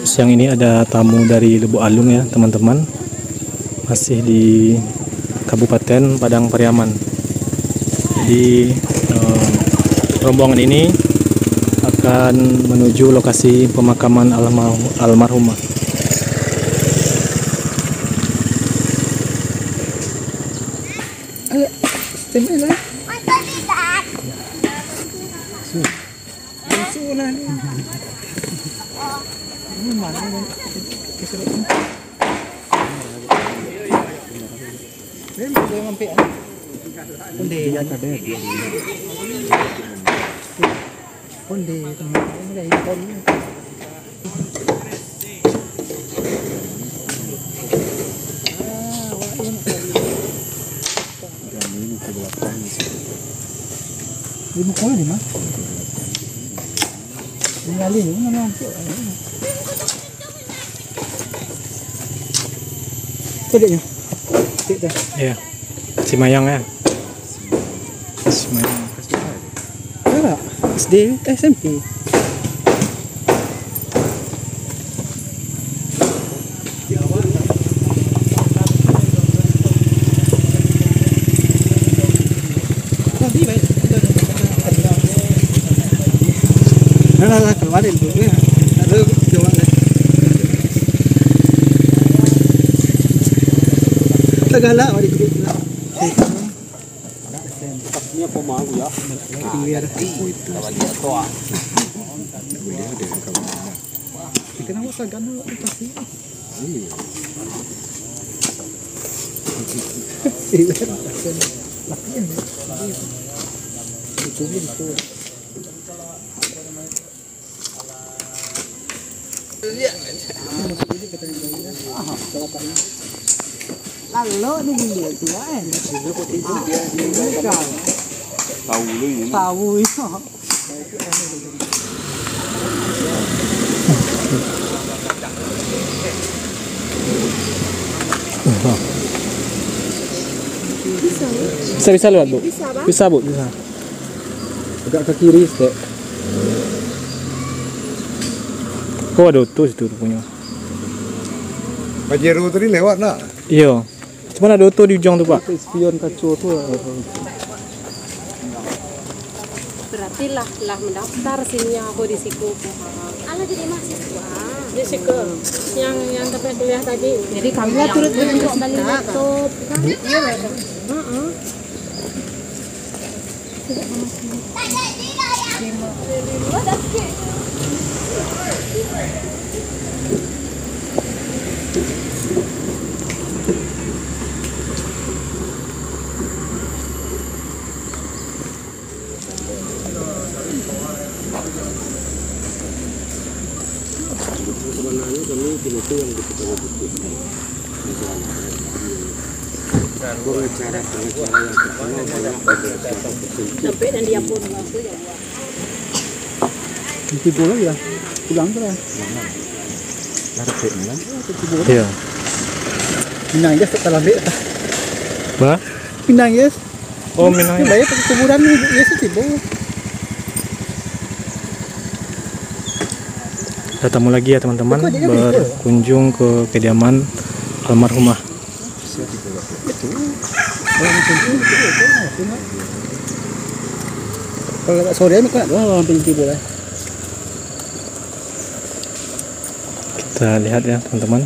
Siang ini ada tamu dari Lubuk Alung ya teman-teman, masih di Kabupaten Padang Pariaman. Jadi rombongan ini akan menuju lokasi pemakaman almarhumah. Ibu kau di mana? Tinggalin, mana nanti? Kodenya? Tidak. Ya, Cimayang ya. Cimayang. Enggak, SD, SMP. Nah, kemarin dulu ya. Ada jawab deh. Tagala, mari grup lah. Ini apa mau ya? Biar aku itu. Kenapa sagan dulu pasti? Iya. Itu. Lalu di dia tu kan. Tahu lu ini. Tahu itu. Bisa lewat bu? Bisa bu, bisa. Agak ke kiri sedek. Kau ada tuh situ punya. Pajero tadi lewat nak. Iya. Cuma ada auto di ujung tuh pak. Spion kacau tu. Berarti lah mendaftar sini aku di siku. Ala jadi mahasiswa. Di siku. Yang sampai kuliah tadi. Jadi kami turut berbentuk kembali laptop. Iya betul. Sebenarnya kami itu yang kita butuh. Pengacara yang terkenal banyak Sampai dan dia pun waktu ya. Di bola ya. Pulang terus. Iya. Minang ya setelah bek. Bah? Minang ya. Oh Minang. Bayar ke kuburan ni ya setibo. Ada tamu lagi ya teman-teman, berkunjung ke kediaman almarhumah. Kalau sore ni kan pilih bola. Kita lihat ya teman-teman,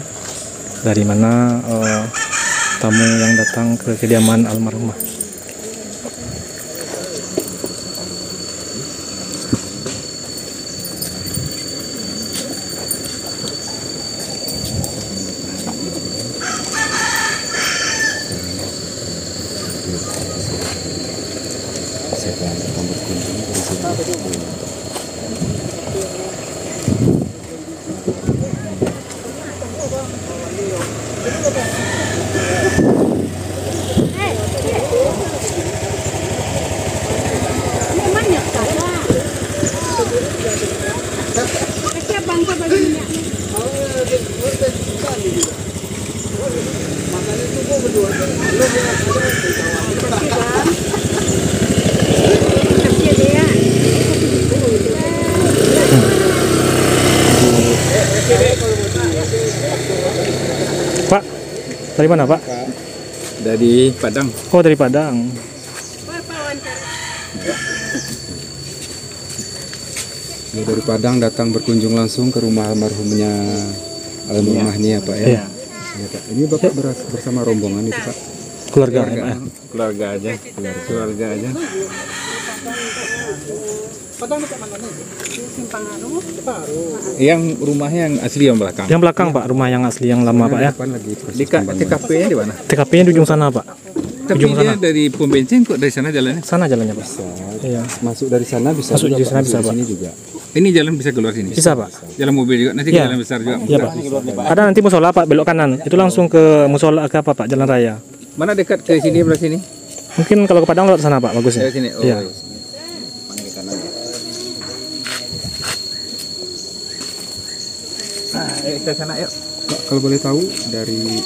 dari mana tamu yang datang ke kediaman almarhumah. Pak, dari mana Pak? Dari Padang. Oh, dari Padang. Ya, dari Padang datang berkunjung langsung ke rumah almarhumnya almarhumah nih ya Pak ya. Iya. Ya, Pak. Ini Bapak bersama rombongan itu Pak. Keluarga. Keluarga aja. Keluarga aja. Yang rumahnya yang asli yang belakang. Yang belakang Pak, rumah yang asli yang lama Pak ya. Depan lagi proses Di TKP-nya di mana? TKP-nya di ujung sana Pak. Tapi Ujung dia sana. dari pom bensin kok dari sana jalannya? Sana jalannya Pak. Iya. Masuk dari sana bisa. Masuk juga, dari sana Pak. bisa, Dari Pak. sini juga. Ini jalan bisa keluar sini. Bisa Pak. Jalan mobil juga. Nanti Iya. jalan besar juga. Iya Pak. Ada nanti musola Pak, belok kanan. Itu langsung ke musola ke apa Pak? Jalan raya. Mana dekat ke sini belah sini? Mungkin kalau ke Padang lewat sana Pak, bagusnya. Dari sini. Oh, Iya. Ke sana yuk. Pak, kalau boleh tahu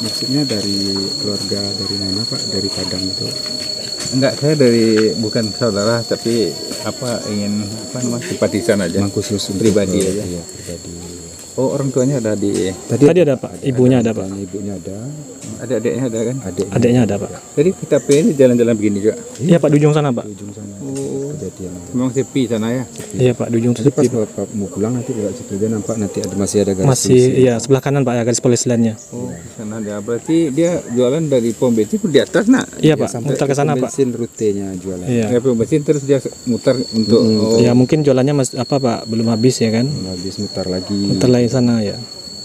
maksudnya dari keluarga dari mana Pak? Dari Padang itu? Enggak, saya bukan saudara tapi ingin simpatisan aja. Memang khusus pribadi aja. Iya, pribadi. Oh, orang tuanya ada di Tadi ada Pak, ibunya ada Pak. Ibunya ada. Adik-adiknya ada kan? Adiknya ada Pak. Jadi kita ini jalan-jalan begini juga. Iya Pak, di ujung sana Pak. Ujung sana. Kejadian. Memang sepi sana ya. Iya Pak, di ujung Jadi pas sepi. Bapak mau pulang nanti lewat situ aja nampak nanti masih ada garis Masih polisi. iya sebelah kanan Pak ya, garis polis lainnya. Oh, di sana ada. Berarti dia jualan dari pom bensin di atas nak? Iya Pak, muter ke sana Pak. Bensin rutenya jualan. Iya. Ya, pom bensin terus dia muter untuk Ya mungkin jualannya Pak belum habis ya kan. habis mutar lagi. Muter lagi sana ya.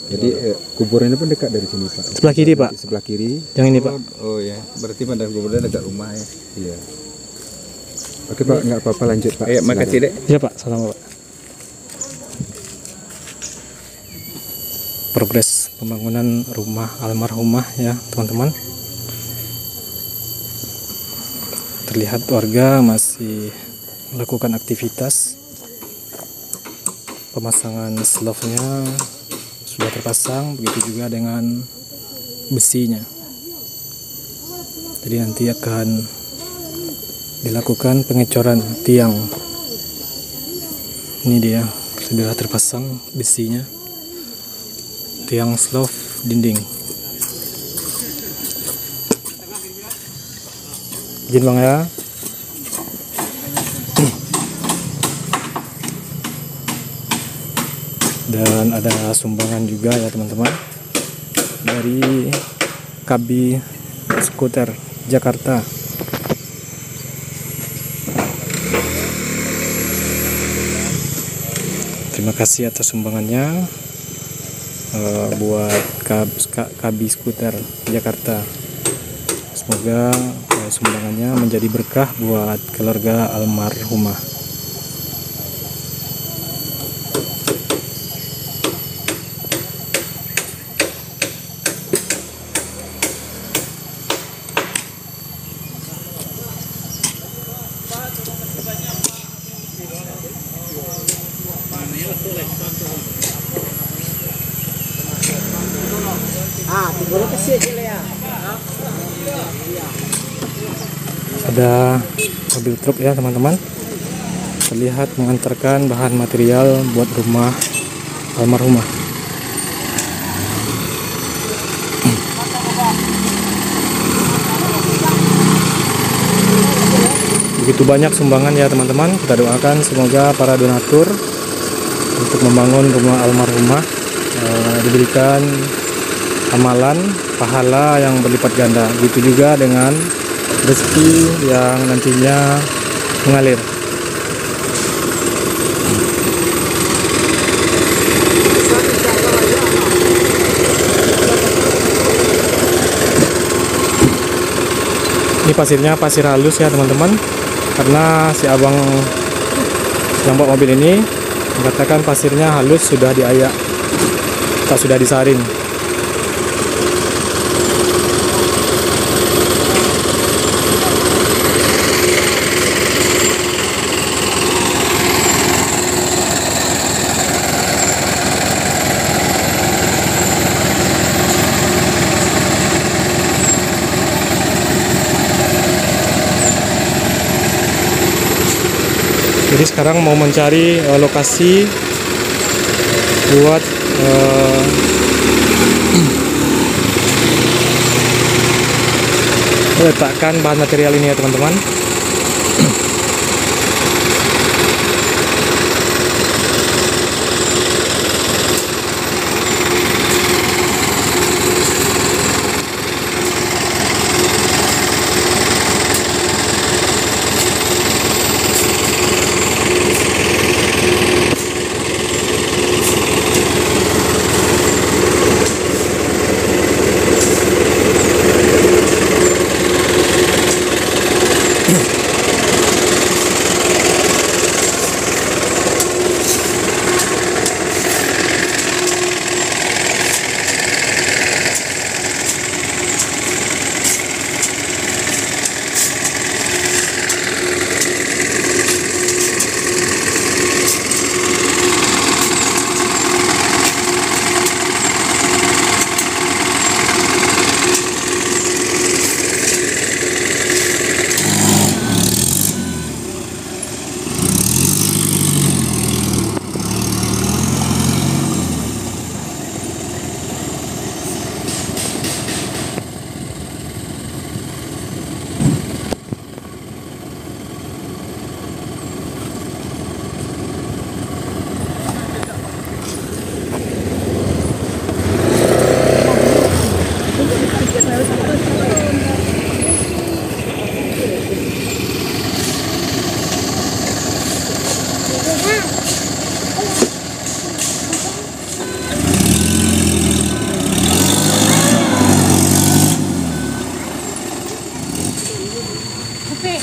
Jadi kuburannya pun dekat dari sini Pak. Sebelah kiri Pak. Sebelah kiri. Yang ini Pak. Oh ya, berarti pada kuburannya dekat rumah ya. Iya. Oke Pak, nggak apa-apa lanjut Pak. Makasih dek. Iya Pak, sama Pak. Progres pembangunan rumah almarhumah ya teman-teman. Terlihat warga masih melakukan aktivitas. Pemasangan slove-nya sudah terpasang, begitu juga dengan besinya. Jadi nanti akan dilakukan pengecoran tiang. Ini dia sudah terpasang besinya, tiang slove dinding. Izin Bang ya. Dan ada sumbangan juga ya teman-teman dari Kabi Skuter Jakarta. Terima kasih atas sumbangannya buat Kabi Skuter Jakarta. Semoga sumbangannya menjadi berkah buat keluarga almarhumah. Ada mobil truk ya teman-teman, terlihat mengantarkan bahan material buat rumah almarhumah. Begitu banyak sumbangan ya teman-teman, kita doakan semoga para donatur untuk membangun rumah almarhumah diberikan amalan pahala yang berlipat ganda. Begitu juga dengan rezeki yang nantinya mengalir. Ini pasirnya pasir halus ya teman-teman, karena si abang yang bawa mobil ini mengatakan pasirnya halus, sudah diayak, tak sudah disaring. Jadi sekarang mau mencari lokasi buat Letakkan bahan material ini ya teman-teman.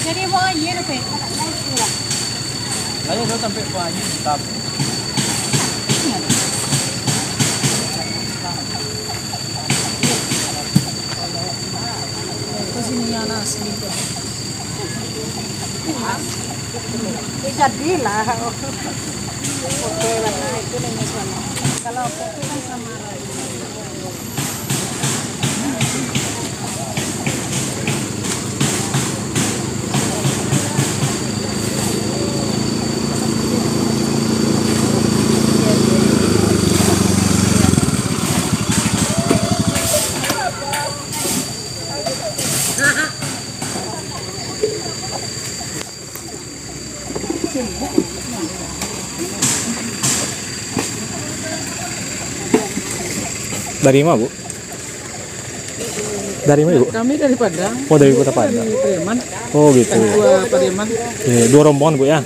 Jadi mau aja deh, Ayo dong sampai banyak tetap. Kesini ya nasi. Jadilah. Oke, warna itu nih warna. Kalau putih kan sama. Dari mana, Bu? Dari mana, Bu? Kami dari Padang. Oh, dari Kota Padang. Dari Pariaman. Oh, gitu. Dua Pariaman. Ini 2 rombongan, Bu ya.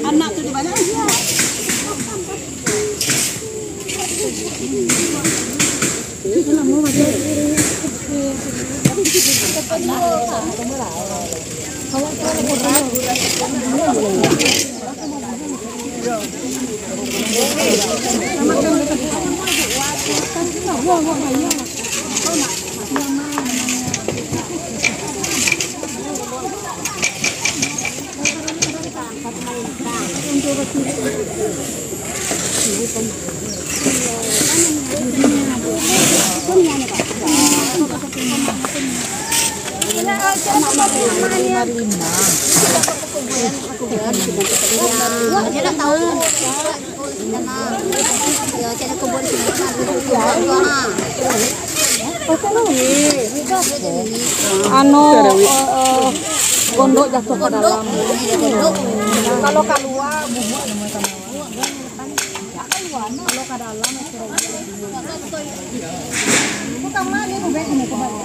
Anak tuh di mana? Gondok jatuh ke dalam. Kalau keluar bubuk Kalau ke dalam bukan lagi bubuk ini kembali.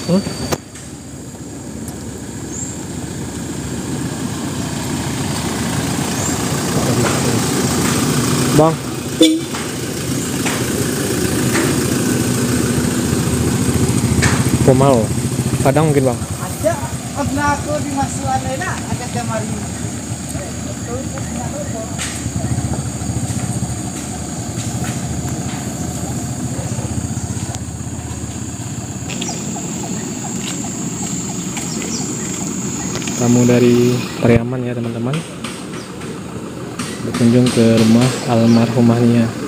Bang. Pomal. Padang mungkin, Bang. Ada pernah aku di masukan lainnya ada kamari. Tamu dari Pariaman ya teman-teman, berkunjung ke rumah almarhumahnya.